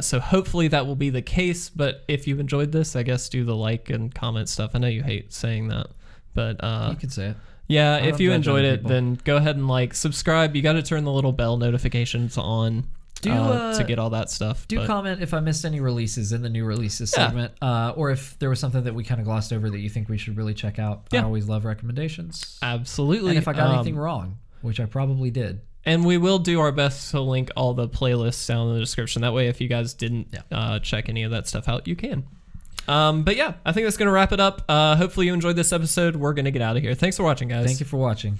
So hopefully that will be the case. But if you enjoyed this, I guess do the like and comment stuff. I know you hate saying that, but you can say it. Yeah, if you enjoyed it, then go ahead and like subscribe. You got to turn the little bell notifications on to get all that stuff. Comment if I missed any releases in the new releases segment, or if there was something that we kind of glossed over that you think we should really check out. I always love recommendations. Absolutely. And if I got anything wrong, which I probably did. And we will do our best to link all the playlists down in the description. That way, if you guys didn't check any of that stuff out, you can. But yeah, I think that's going to wrap it up. Hopefully you enjoyed this episode. We're going to get out of here. Thanks for watching, guys. Thank you for watching.